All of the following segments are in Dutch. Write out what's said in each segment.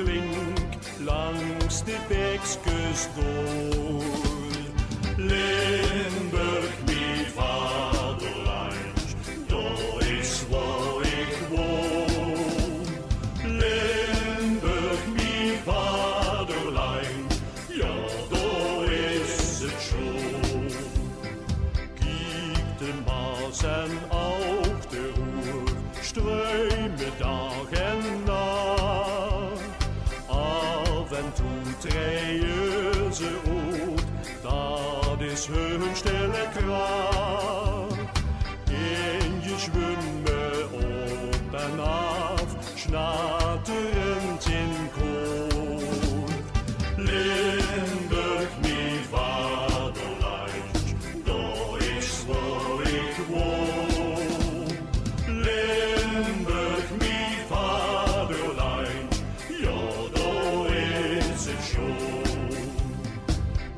klink langs de beekskust door. Limburg, mijn vaderland, daar is waar ik woon. Limburg, mijn vaderland, ja, daar is het schon. Kijk de Maas en ook de Ruhr, strömen dag en nacht. Af en toe draaien ze ook, dat is hun stille kracht. En je zwemmen op en af, snatterend in koor. Limburg, mijn vaderland, daar is waar ik woon. Limburg, mijn vaderland, ja, daar is het schon.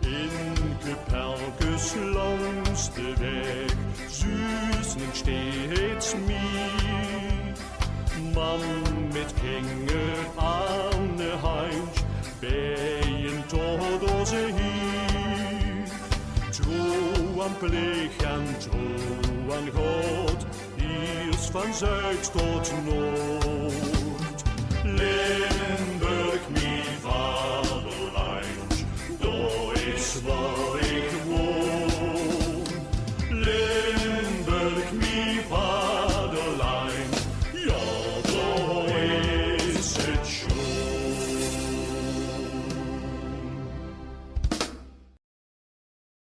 In Gepelkes langs de weg, zussen steeds meer. Man met kinger aan de hand, bijen tot onze hier. Trouw aan pleeg en trouw aan God, hier van zuid tot noord. Limburg, mijn vaderland, daar is waar